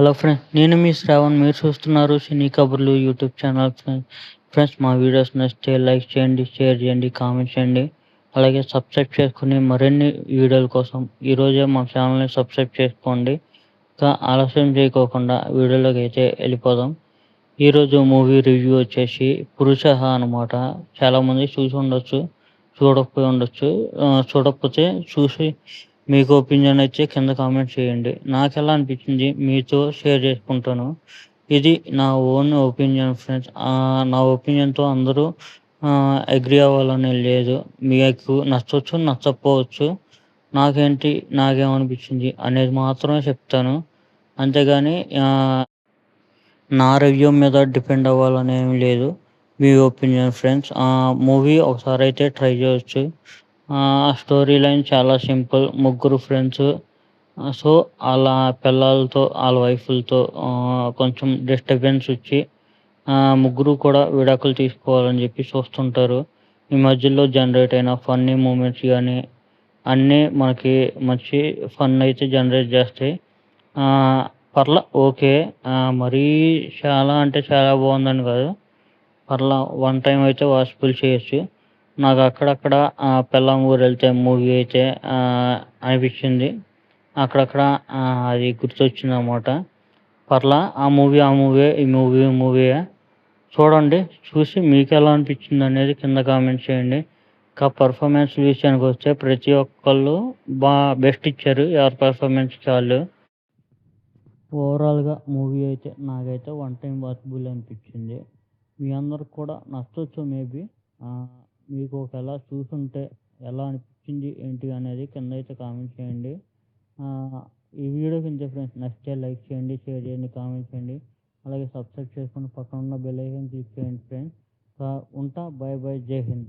Hello friends, నేను మీ శ్రావణ్. మీరు చూస్తున్నారు సినీ కబుర్లు యూట్యూబ్ ఛానల్. ఫ్రెండ్స్, మా వీడియోస్ నచ్చితే లైక్ చేయండి, షేర్ చేయండి, కామెంట్ చేయండి. అలాగే సబ్స్క్రైబ్ చేసుకుని మరిన్ని వీడియోల కోసం ఈరోజే మా ఛానల్ని సబ్స్క్రైబ్ చేసుకోండి. ఇంకా ఆలస్యం చేయకోకుండా వీడియోలోకి అయితే వెళ్ళిపోదాం. ఈరోజు మూవీ రివ్యూ వచ్చేసి పురుష అనమాట. చాలామంది చూసి ఉండొచ్చు, చూడకపోయి ఉండొచ్చు. చూడకపోతే చూసి మీకు ఒపీనియన్ అయితే కింద కామెంట్ చేయండి. నాకు ఎలా అనిపించింది మీతో షేర్ చేసుకుంటాను. ఇది నా ఓన్ ఒపీనియన్ ఫ్రెండ్స్. నా ఒపీనియన్తో అందరూ అగ్రి అవ్వాలని లేదు. మీకు నచ్చవచ్చు, నచ్చకపోవచ్చు. నాకేమనిపించింది అనేది మాత్రమే చెప్తాను. అంతేగాని నా రివ్యూ మీద డిపెండ్ అవ్వాలని ఏమి లేదు. మీ ఒపీనియన్ ఫ్రెండ్స్. మూవీ ఒకసారి అయితే ట్రై చేయొచ్చు. స్టోరీ లైన్ చాలా సింపుల్. ముగ్గురు ఫ్రెండ్స్, సో వాళ్ళ పిల్లలతో వాళ్ళ వైఫ్లతో కొంచెం డిస్టర్బెన్స్ వచ్చి ముగ్గురు కూడా విడాకులు తీసుకోవాలని చెప్పి చూస్తుంటారు. ఈ మధ్యలో జనరేట్ అయిన ఫన్నీ మూమెంట్స్ కానీ అన్నీ మనకి మంచి ఫన్ అయితే జనరేట్ చేస్తాయి. ఓకే. మరీ చాలా అంటే చాలా బాగుందని కాదు, వన్ టైం అయితే వాచబుల్ చేయొచ్చు. నాకు అక్కడక్కడ పెళ్ళాం ఊరు వెళ్తే మూవీ అయితే అనిపించింది. అక్కడక్కడ అది గుర్తొచ్చింది అన్నమాట. ఆ మూవీ ఈ మూవీయే. చూడండి, చూసి మీకు ఎలా అనిపించింది అనేది కింద కామెంట్ చేయండి. ఇంకా పర్ఫార్మెన్స్ విషయానికి వస్తే ప్రతి ఒక్కళ్ళు బెస్ట్ ఇచ్చారు. ఎవరి పర్ఫార్మెన్స్ వాళ్ళు. ఓవరాల్గా మూవీ అయితే నాకైతే వన్ టైం వాచబుల్ అనిపించింది. మీ అందరికి కూడా నచ్చవచ్చు మేబీ. మీకు ఒకవేళ చూసుంటే ఎలా అనిపించింది ఏంటి అనేది కింద అయితే కామెంట్ చేయండి. ఈ వీడియోకి ఇంతే ఫ్రెండ్స్. నచ్చితే లైక్ చేయండి, షేర్ చేయండి, కామెంట్ చేయండి. అలాగే సబ్స్క్రైబ్ చేసుకుని పక్కన ఉన్న బెల్ ఐకాన్ క్లిక్ చేయండి ఫ్రెండ్స్. ఉంటా. Bye bye. జై హింద్.